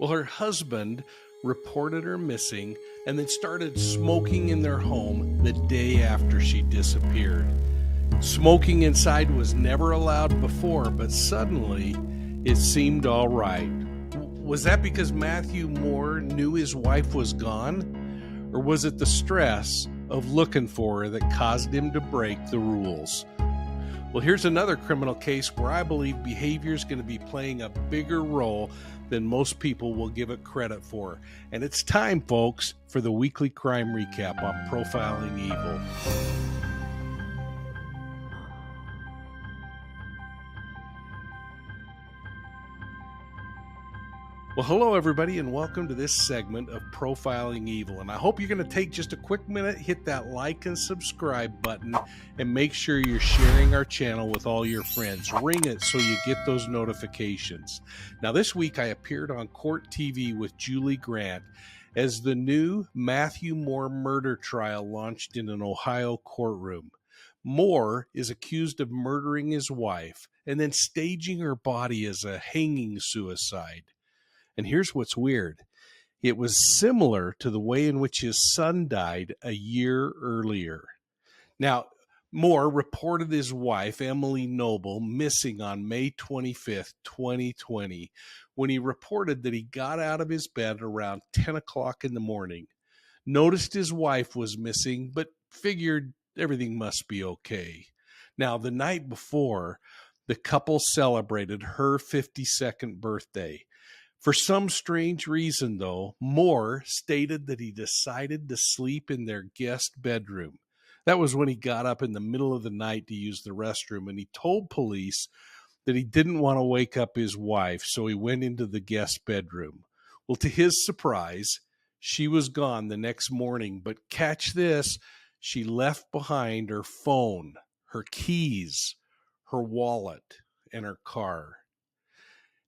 Well, her husband reported her missing and then started smoking in their home the day after she disappeared. Smoking inside was never allowed before, but suddenly it seemed all right. Was that because Matthew Moore knew his wife was gone? Or was it the stress of looking for her that caused him to break the rules? Well, here's another criminal case where I believe behavior is going to be playing a bigger role than most people will give it credit for. And it's time, folks, for the weekly crime recap on Profiling Evil. Well, hello, everybody, and welcome to this segment of Profiling Evil. And I hope you're going to take just a quick minute, hit that like and subscribe button, and make sure you're sharing our channel with all your friends. Ring it so you get those notifications. Now, this week I appeared on Court TV with Julie Grant as the new Matthew Moore murder trial launched in an Ohio courtroom. Moore is accused of murdering his wife and then staging her body as a hanging suicide. And here's what's weird. It was similar to the way in which his son died a year earlier. Now, Moore reported his wife, Emily Noble, missing on May 25th, 2020, when he reported that he got out of his bed around 10 o'clock in the morning, noticed his wife was missing, but figured everything must be okay. Now, the night before, the couple celebrated her 52nd birthday. For some strange reason, though, Moore stated that he decided to sleep in their guest bedroom. That was when he got up in the middle of the night to use the restroom, and he told police that he didn't want to wake up his wife, so he went into the guest bedroom. Well, to his surprise, she was gone the next morning, but catch this, she left behind her phone, her keys, her wallet, and her car.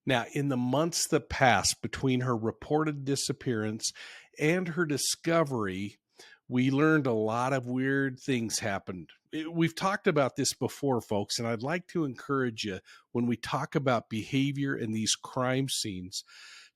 Now, in the months that passed between her reported disappearance and her discovery, we learned a lot of weird things happened. We've talked about this before, folks, and I'd like to encourage you when we talk about behavior in these crime scenes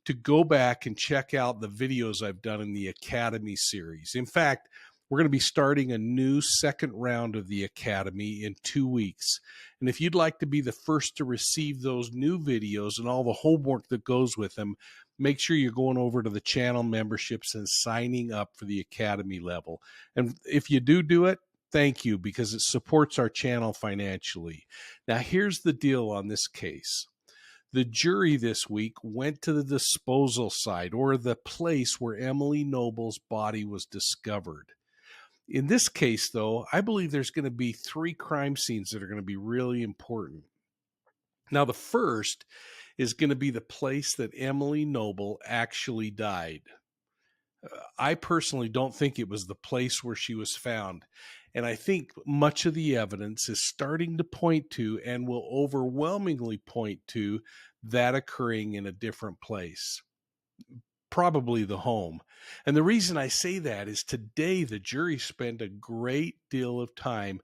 to go back and check out the videos I've done in the Academy series. In fact, we're going to be starting a new second round of the Academy in 2 weeks. And if you'd like to be the first to receive those new videos and all the homework that goes with them, make sure you're going over to the channel memberships and signing up for the Academy level. And if you do it, thank you, because it supports our channel financially. Now, here's the deal on this case. The jury this week went to the disposal site, or the place where Emily Noble's body was discovered. In this case, though, I believe there's going to be 3 crime scenes that are going to be really important. Now, the first is going to be the place that Emily Noble actually died. I personally don't think it was the place where she was found. And I think much of the evidence is starting to point to, and will overwhelmingly point to, that occurring in a different place. Probably the home. And the reason I say that is today the jury spent a great deal of time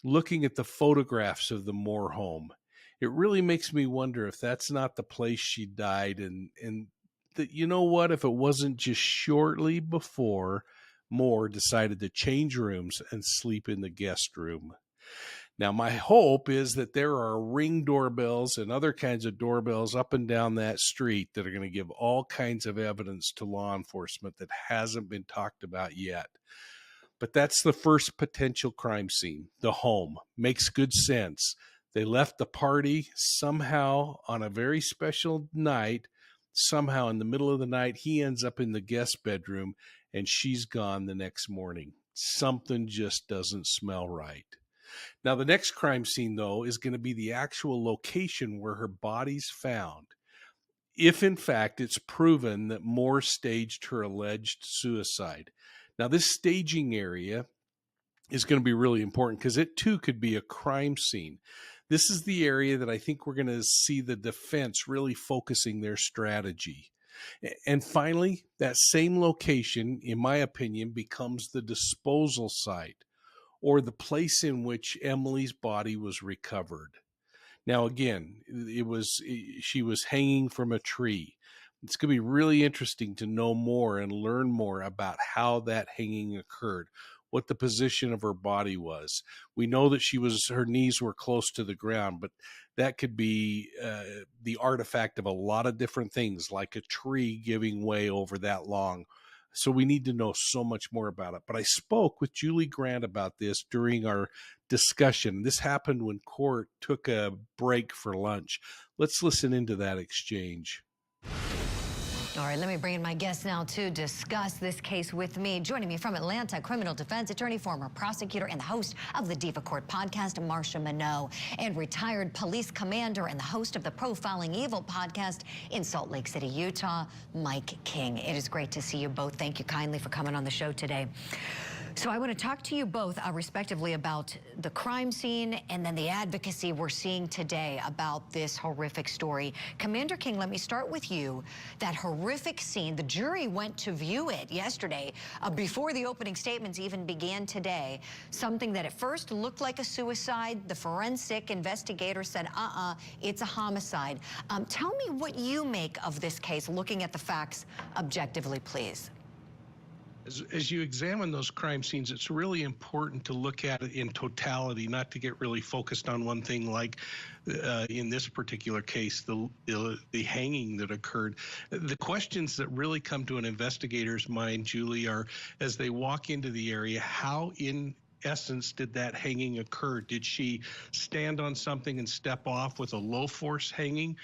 looking at the photographs of the Moore home. It really makes me wonder if that's not the place she died, and that, you know what, if it wasn't just shortly before Moore decided to change rooms and sleep in the guest room. Now, my hope is that there are Ring doorbells and other kinds of doorbells up and down that street that are going to give all kinds of evidence to law enforcement that hasn't been talked about yet. But that's the first potential crime scene, the home. Makes good sense. They left the party somehow on a very special night. Somehow in the middle of the night, he ends up in the guest bedroom and she's gone the next morning. Something just doesn't smell right. Now, the next crime scene, though, is going to be the actual location where her body's found. If, in fact, it's proven that Moore staged her alleged suicide. Now, this staging area is going to be really important because it, too, could be a crime scene. This is the area that I think we're going to see the defense really focusing their strategy. And finally, that same location, in my opinion, becomes the disposal site, or the place in which Emily's body was recovered. Now, again, she was hanging from a tree, It's going to be really interesting to know more and learn more about how that hanging occurred, what the position of her body was. We know that her knees were close to the ground, but that could be the artifact of a lot of different things, like a tree giving way over that long. So we need to know so much more about it. But I spoke with Julie Grant about this during our discussion. This happened when court took a break for lunch. Let's listen into that exchange. All right, let me bring in my guest now to discuss this case with me. Joining me from Atlanta, criminal defense attorney, former prosecutor, and the host of the Diva Court podcast, Marsha Minot, and retired police commander and the host of the Profiling Evil podcast in Salt Lake City, Utah, Mike King. It is great to see you both. Thank you kindly for coming on the show today. So I want to talk to you both respectively about the crime scene and then the advocacy we're seeing today about this horrific story. Commander King, let me start with you. That horrific scene, the jury went to view it yesterday before the opening statements even began today. Something that at first looked like a suicide. The forensic investigator said, it's a homicide. Tell me what you make of this case, looking at the facts objectively, please. As you examine those crime scenes, it's really important to look at it in totality, not to get really focused on one thing, like in this particular case, the hanging that occurred. The questions that really come to an investigator's mind, Julie, are as they walk into the area, how in essence did that hanging occur? Did she stand on something and step off with a low force hanging?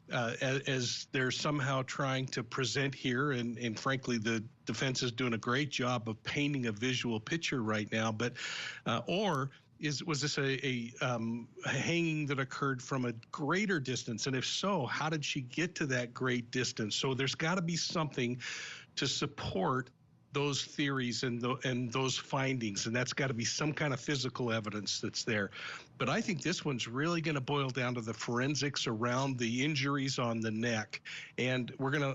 As they're somehow trying to present here, and frankly, the defense is doing a great job of painting a visual picture right now. But or was this a hanging that occurred from a greater distance? And if so, how did she get to that great distance? So there's got to be something to support those theories and those findings, and that's got to be some kind of physical evidence that's there. But I think this one's really going to boil down to the forensics around the injuries on the neck, and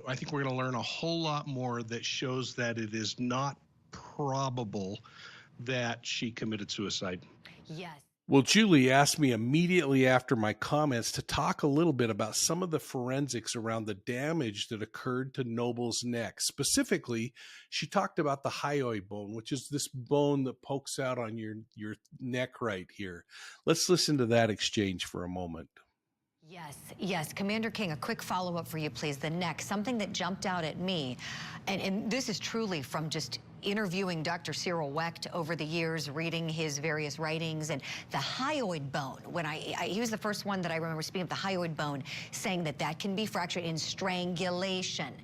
I think we're gonna learn a whole lot more that shows that it is not probable that she committed suicide. Yes. Well, Julie asked me immediately after my comments to talk a little bit about some of the forensics around the damage that occurred to Noble's neck. Specifically, she talked about the hyoid bone, which is this bone that pokes out on your neck right here. Let's listen to that exchange for a moment. Yes. Commander King, a quick follow-up for you, please. The neck, something that jumped out at me, and this is truly from just interviewing Dr. Cyril Wecht over the years, reading his various writings, and the hyoid bone. When he was the first one that I remember speaking of the hyoid bone, saying that can be fractured in strangulation.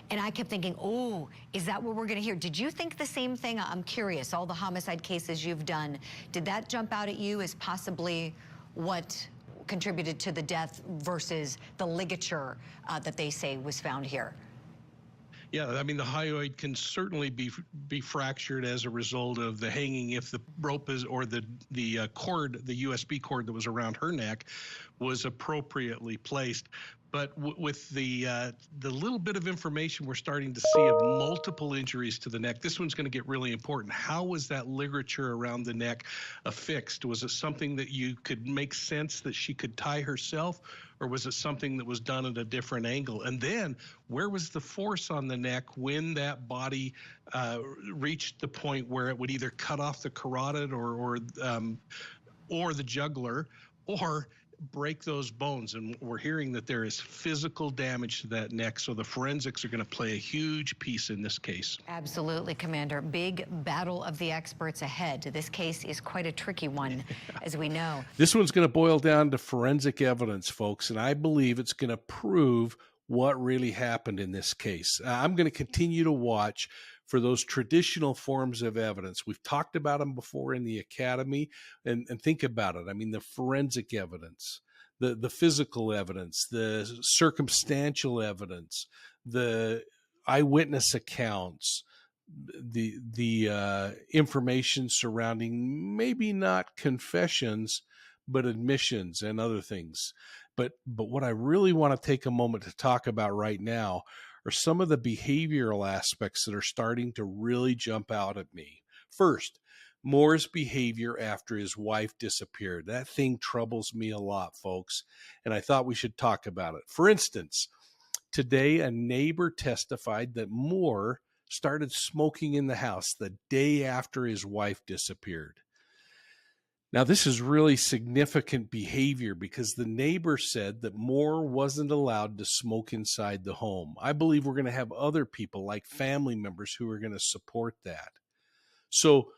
And I kept thinking, oh, is that what we're going to hear? Did you think the same thing? I'm curious. All the homicide cases you've done, did that jump out at you as possibly what contributed to the death versus the ligature that they say was found here? Yeah, I mean, the hyoid can certainly be fractured as a result of the hanging if the rope is, or the cord, the USB cord that was around her neck was appropriately placed. But with the little bit of information we're starting to see of multiple injuries to the neck, this one's going to get really important. How was that ligature around the neck affixed? Was it something that you could make sense that she could tie herself, or was it something that was done at a different angle? And then where was the force on the neck when that body reached the point where it would either cut off the carotid or the jugular, or break those bones? And we're hearing that there is physical damage to that neck, so the forensics are going to play a huge piece in this case. Absolutely, Commander. Big battle of the experts ahead. This case is quite a tricky one, as we know. This one's going to boil down to forensic evidence, folks, and I believe it's going to prove what really happened in this case. I'm going to continue to watch for those traditional forms of evidence. We've talked about them before in the academy, and think about it. I mean, the forensic evidence, the physical evidence, the circumstantial evidence, the eyewitness accounts, the information surrounding maybe not confessions, but admissions and other things. But what I really want to take a moment to talk about right now are some of the behavioral aspects that are starting to really jump out at me. First, Moore's behavior after his wife disappeared. That thing troubles me a lot, folks, and I thought we should talk about it. For instance, Today, a neighbor testified that Moore started smoking in the house the day after his wife disappeared. Now, this is really significant behavior because the neighbor said that Moore wasn't allowed to smoke inside the home. I believe we're going to have other people, like family members, who are going to support that. So,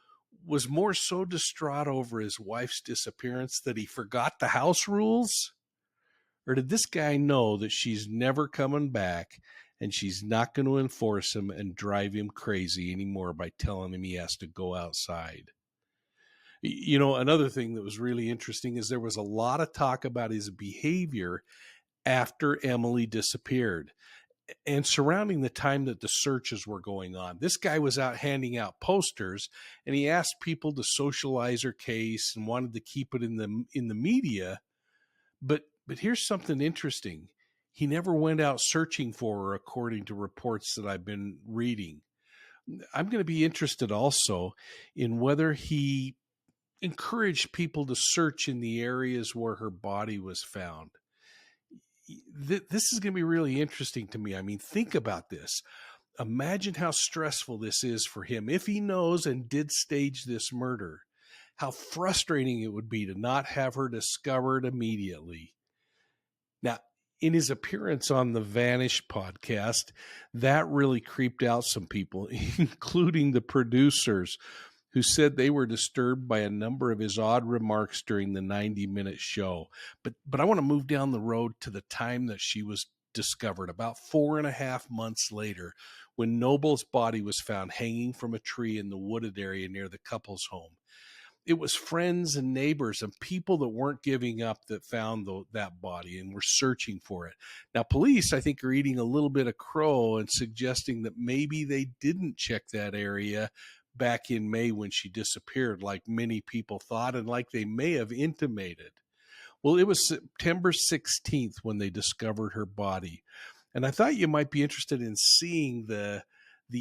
was Moore so distraught over his wife's disappearance that he forgot the house rules? Or did this guy know that she's never coming back and she's not going to enforce him and drive him crazy anymore by telling him he has to go outside? You know, another thing that was really interesting is there was a lot of talk about his behavior after Emily disappeared and surrounding the time that the searches were going on. This guy was out handing out posters, and he asked people to socialize her case and wanted to keep it in the media. But here's something interesting. He never went out searching for her, according to reports that I've been reading. I'm going to be interested also in whether he encouraged people to search in the areas where her body was found. This is going to be really interesting to me. I mean, think about this. Imagine how stressful this is for him if he knows and did stage this murder. How frustrating it would be to not have her discovered immediately. Now, in his appearance on the Vanish podcast, that really creeped out some people, including the producers, who said they were disturbed by a number of his odd remarks during the 90-minute show. But I want to move down the road to the time that she was discovered, about 4.5 months later, when Noble's body was found hanging from a tree in the wooded area near the couple's home. It was friends and neighbors and people that weren't giving up that found that body and were searching for it. Now, police, I think, are eating a little bit of crow and suggesting that maybe they didn't check that area back in May when she disappeared, like many people thought and like they may have intimated. Well, it was September 16th when they discovered her body. And I thought you might be interested in seeing the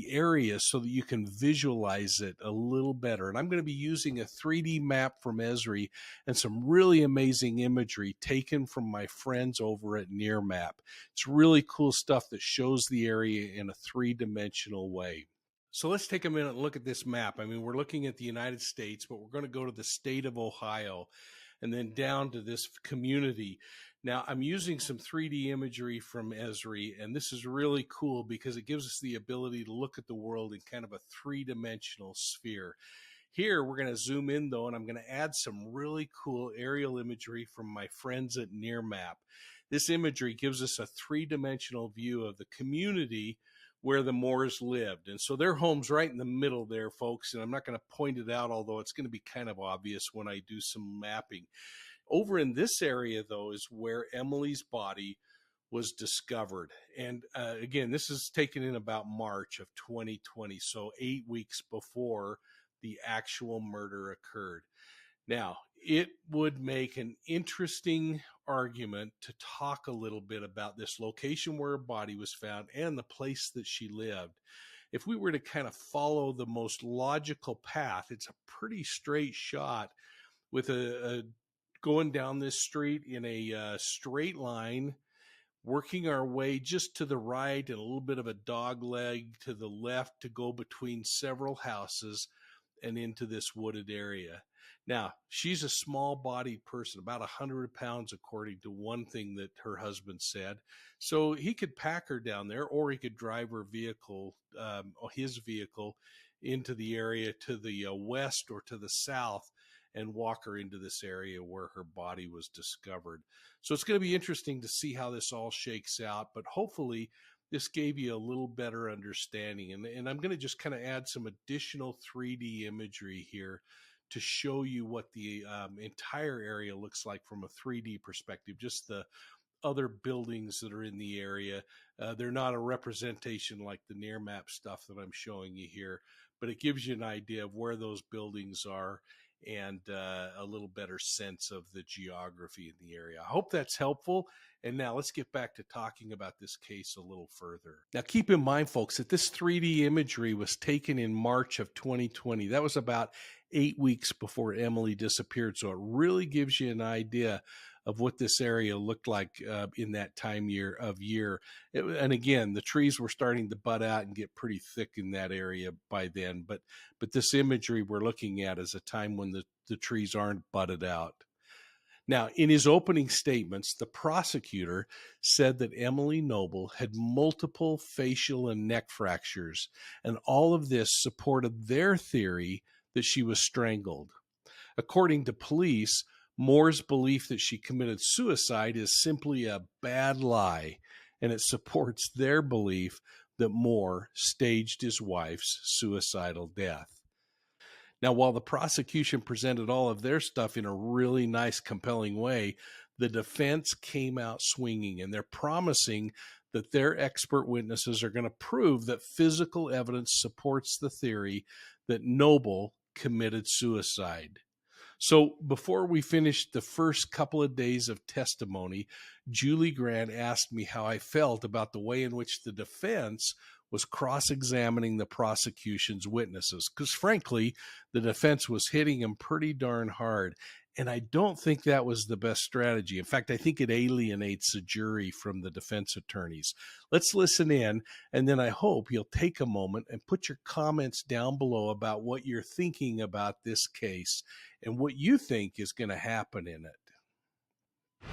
area so that you can visualize it a little better. And I'm going to be using a 3D map from Esri and some really amazing imagery taken from my friends over at NearMap. It's really cool stuff that shows the area in a 3-dimensional way. So let's take a minute and look at this map. I mean, we're looking at the United States, but we're going to go to the state of Ohio and then down to this community. Now, I'm using some 3D imagery from Esri, and this is really cool because it gives us the ability to look at the world in kind of a 3-dimensional sphere. Here, we're going to zoom in, though, and I'm going to add some really cool aerial imagery from my friends at NearMap. This imagery gives us a 3-dimensional view of the community where the Moores lived. And so their home's right in the middle there, folks, and I'm not going to point it out, although it's going to be kind of obvious when I do some mapping. Over in this area, though, is where Emily's body was discovered. And again, this is taken in about March of 2020, so 8 weeks before the actual murder occurred. Now, it would make an interesting argument to talk a little bit about this location where her body was found and the place that she lived. If we were to kind of follow the most logical path, it's a pretty straight shot with a going down this street in a straight line, working our way just to the right and a little bit of a dog leg to the left to go between several houses and into this wooded area. Now, she's a small-bodied person, about 100 pounds, according to one thing that her husband said. So he could pack her down there, or he could drive her vehicle, his vehicle, into the area to the west or to the south and walk her into this area where her body was discovered. So it's going to be interesting to see how this all shakes out, but hopefully this gave you a little better understanding. And I'm going to just kind of add some additional 3D imagery here to show you what the entire area looks like from a 3D perspective, just the other buildings that are in the area. They're not a representation like the NearMap stuff that I'm showing you here, but it gives you an idea of where those buildings are and a little better sense of the geography in the area. I hope that's helpful. And now let's get back to talking about this case a little further. Now, keep in mind, folks, that this 3D imagery was taken in March of 2020. That was about 8 weeks before Emily disappeared. So it really gives you an idea of what this area looked like in that time of year. And again, the trees were starting to bud out and get pretty thick in that area by then. But this imagery we're looking at is a time when the trees aren't budded out. Now, in his opening statements, the prosecutor said that Emily Noble had multiple facial and neck fractures, and all of this supported their theory that she was strangled. According to police, Moore's belief that she committed suicide is simply a bad lie, and it supports their belief that Moore staged his wife's suicidal death. Now, while the prosecution presented all of their stuff in a really nice, compelling way, the defense came out swinging, and they're promising that their expert witnesses are going to prove that physical evidence supports the theory that Noble committed suicide. So before we finished the first couple of days of testimony, Julie Grant asked me how I felt about the way in which the defense was cross-examining the prosecution's witnesses, because frankly, the defense was hitting him pretty darn hard. And I don't think that was the best strategy. In fact, I think it alienates the jury from the defense attorneys. Let's listen in, and then I hope you'll take a moment and put your comments down below about what you're thinking about this case and what you think is going to happen in it.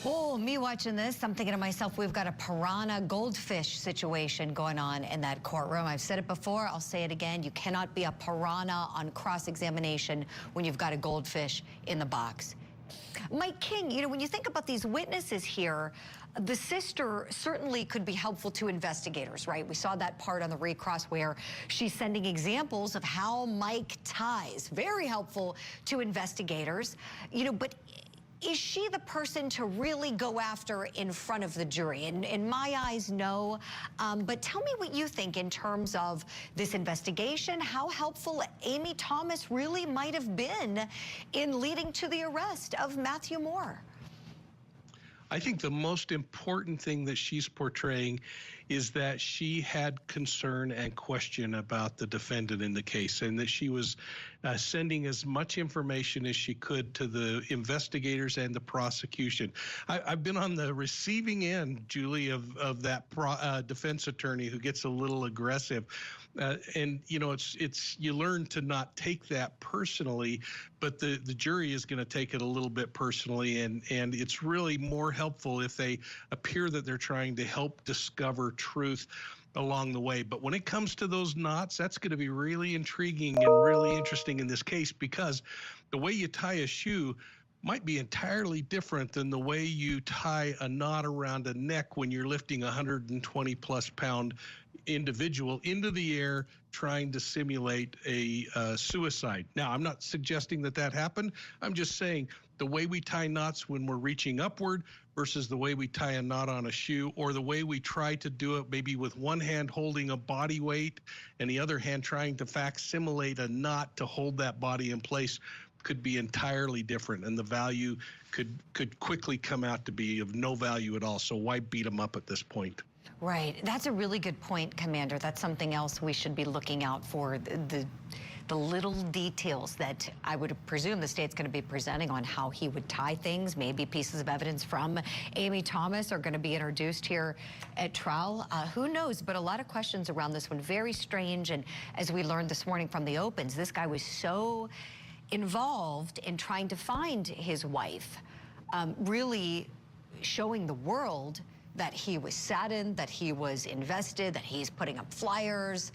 Oh, me watching this, I'm thinking to myself, we've got a piranha goldfish situation going on in that courtroom. I've said it before, I'll say it again. You cannot be a piranha on cross-examination when you've got a goldfish in the box. Mike King, you know, when you think about these witnesses here, the sister certainly could be helpful to investigators, right? We saw that part on the recross where she's sending examples of how Mike ties. Very helpful to investigators, you know, but is she the person to really go after in front of the jury? In my eyes, no. But tell me what you think in terms of this investigation, how helpful Amy Thomas really might have been in leading to the arrest of Matthew Moore. I think the most important thing that she's portraying is that she had concern and question about the defendant in the case, and that she was sending as much information as she could to the investigators and the prosecution. I've been on the receiving end, Julie, of that defense attorney who gets a little aggressive. And you know, it's you learn to not take that personally, but the jury is going to take it a little bit personally, and it's really more helpful if they appear that they're trying to help discover truth along the way. But when it comes to those knots, that's going to be really intriguing and really interesting in this case, because the way you tie a shoe might be entirely different than the way you tie a knot around a neck when you're lifting a 120+ pound individual into the air trying to simulate a suicide. Now, I'm not suggesting that that happened. I'm just saying the way we tie knots when we're reaching upward versus the way we tie a knot on a shoe, or the way we try to do it maybe with one hand holding a body weight and the other hand trying to facsimilate a knot to hold that body in place, could be entirely different, and the value could quickly come out to be of no value at all. So why beat them up at this point? Right. That's a really good point, Commander. That's something else we should be looking out for, the little details that I would presume the state's going to be presenting on how he would tie things. Maybe pieces of evidence from Amy Thomas are going to be introduced here at trial. Who knows? But a lot of questions around this one. Very strange. And as we learned this morning from the opens, this guy was so involved in trying to find his wife, really showing the world that he was saddened, that he was invested, that he's putting up flyers,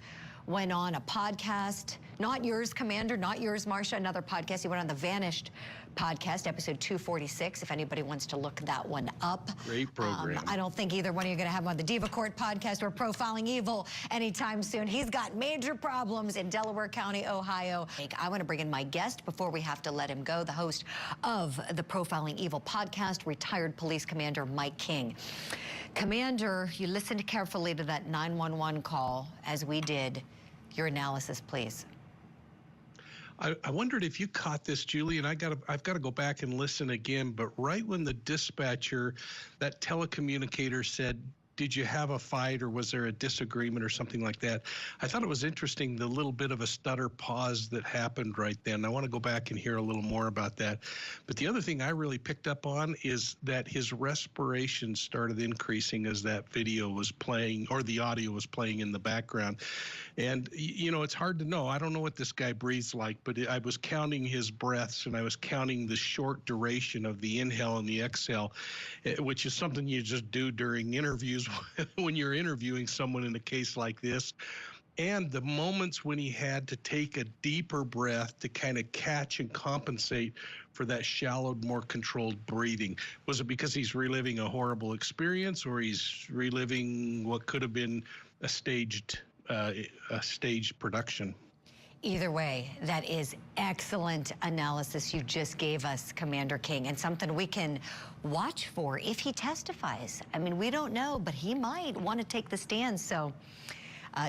went on a podcast, not yours, Commander, not yours, Marcia, another podcast. He went on the Vanished podcast, episode 246, if anybody wants to look that one up. Great program. I don't think either one of you are going to have him on the Diva Court podcast or Profiling Evil anytime soon. He's got major problems in Delaware County, Ohio. I want to bring in my guest before we have to let him go, the host of the Profiling Evil podcast, retired police commander Mike King. Commander, you listened carefully to that 911 call, as we did. Your analysis, please. I wondered if you caught this, Julie, and I've got to go back and listen again. But right when the dispatcher, that telecommunicator, said, did you have a fight, or was there a disagreement or something like that? I thought it was interesting, the little bit of a stutter pause that happened right then. I want to go back and hear a little more about that. But the other thing I really picked up on is that his respiration started increasing as that video was playing, or the audio was playing in the background. And, it's hard to know. I don't know what this guy breathes like, but I was counting his breaths, and I was counting the short duration of the inhale and the exhale, which is something you just do during interviews when you're interviewing someone in a case like this. And the moments when he had to take a deeper breath to kind of catch and compensate for that shallow, more controlled breathing. Was it because he's reliving a horrible experience, or he's reliving what could have been a staged production? Either way, that is excellent analysis you just gave us, Commander King, and something we can watch for if he testifies. I mean, we don't know, but he might want to take the stand. So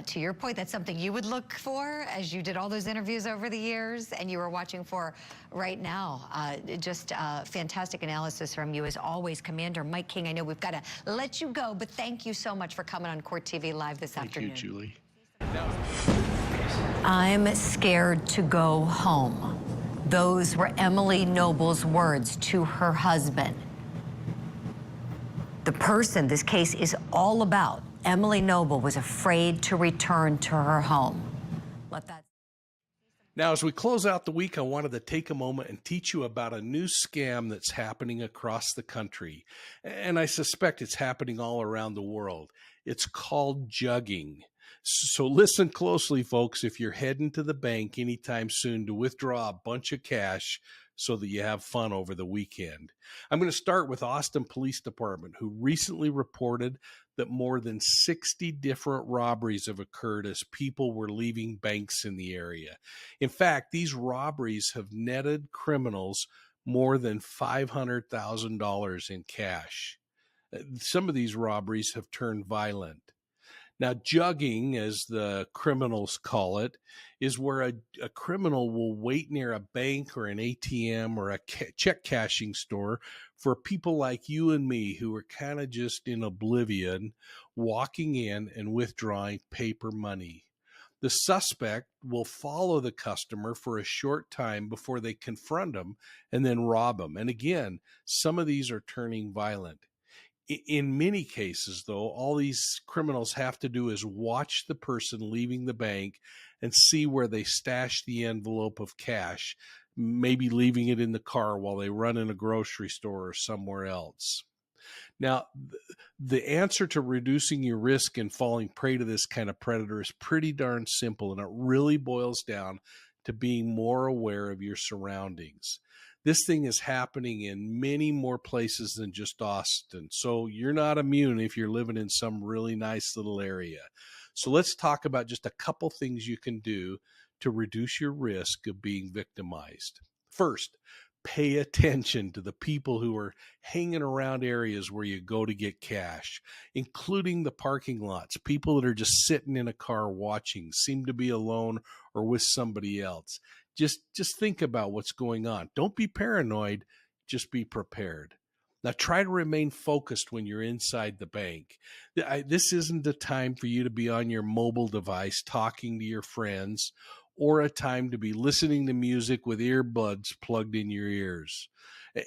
to your point, that's something you would look for as you did all those interviews over the years, and you were watching for right now. Just fantastic analysis from you as always, Commander Mike King. I know we've got to let you go, but thank you so much for coming on Court TV Live this afternoon. Thank you, Julie. I'm scared to go home. Those were Emily Noble's words to her husband. The person this case is all about, Emily Noble, was afraid to return to her home. Let that. Now, as we close out the week, I wanted to take a moment and teach you about a new scam that's happening across the country. And I suspect it's happening all around the world. It's called jugging. So listen closely, folks, if you're heading to the bank anytime soon to withdraw a bunch of cash so that you have fun over the weekend. I'm going to start with Austin Police Department, who recently reported that more than 60 different robberies have occurred as people were leaving banks in the area. In fact, these robberies have netted criminals more than $500,000 in cash. Some of these robberies have turned violent. Now, jugging, as the criminals call it, is where a criminal will wait near a bank or an ATM or a check cashing store for people like you and me who are kind of just in oblivion, walking in and withdrawing paper money. The suspect will follow the customer for a short time before they confront them and then rob them. And again, some of these are turning violent. In many cases, though, all these criminals have to do is watch the person leaving the bank and see where they stash the envelope of cash, maybe leaving it in the car while they run in a grocery store or somewhere else. Now, the answer to reducing your risk in falling prey to this kind of predator is pretty darn simple, and it really boils down to being more aware of your surroundings. This thing is happening in many more places than just Austin, so you're not immune if you're living in some really nice little area. So let's talk about just a couple things you can do to reduce your risk of being victimized. First, pay attention to the people who are hanging around areas where you go to get cash, including the parking lots. People that are just sitting in a car watching, seem to be alone or with somebody else. Just think about what's going on. Don't be paranoid, just be prepared. Now, try to remain focused when you're inside the bank. This isn't a time for you to be on your mobile device talking to your friends, or a time to be listening to music with earbuds plugged in your ears.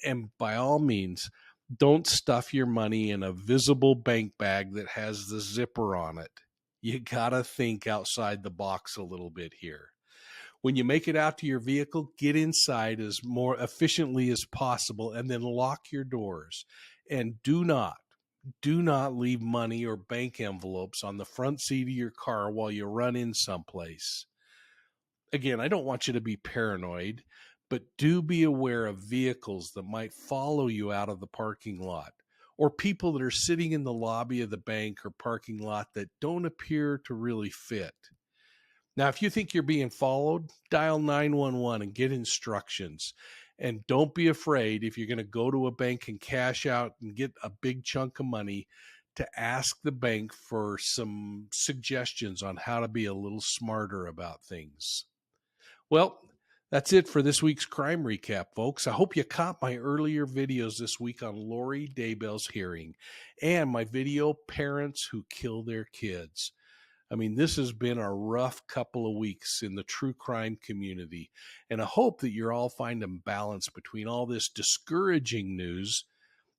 And by all means, don't stuff your money in a visible bank bag that has the zipper on it. You gotta think outside the box a little bit here. When you make it out to your vehicle, get inside as more efficiently as possible and then lock your doors. And do not leave money or bank envelopes on the front seat of your car while you run in someplace. Again, I don't want you to be paranoid, but do be aware of vehicles that might follow you out of the parking lot, or people that are sitting in the lobby of the bank or parking lot that don't appear to really fit. Now, if you think you're being followed, dial 911 and get instructions. And don't be afraid, if you're going to go to a bank and cash out and get a big chunk of money, to ask the bank for some suggestions on how to be a little smarter about things. Well, That's it for this week's crime recap, folks. I hope you caught my earlier videos this week on Lori Daybell's hearing and my video, Parents Who Kill Their Kids. I mean, this has been a rough couple of weeks in the true crime community, and I hope that you're all finding balance between all this discouraging news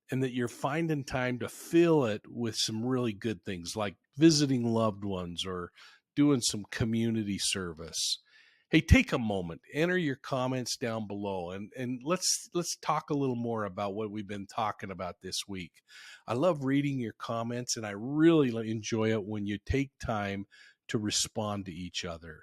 and that you're finding time to fill it with some really good things like visiting loved ones or doing some community service. Hey, take a moment, enter your comments down below, and let's talk a little more about what we've been talking about this week. I love reading your comments, and I really enjoy it when you take time to respond to each other.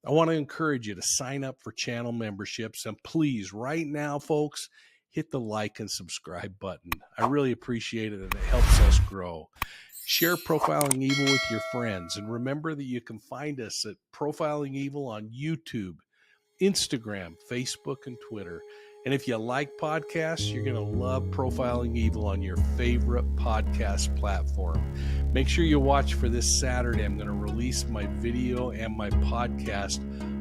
I want to encourage you to sign up for channel memberships, and please, right now, folks, hit the like and subscribe button. I really appreciate it, and it helps us grow. Share Profiling Evil with your friends, and remember that you can find us at Profiling Evil on YouTube, Instagram, Facebook, and Twitter. And if you like podcasts, you're going to love Profiling Evil on your favorite podcast platform. Make sure you watch for this Saturday. I'm going to release my video and my podcast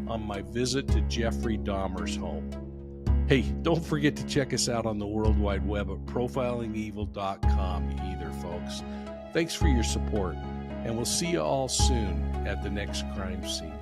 on my visit to Jeffrey Dahmer's home. Hey, don't forget to check us out on the World Wide Web at profilingevil.com either, folks. Thanks for your support, and we'll see you all soon at the next crime scene.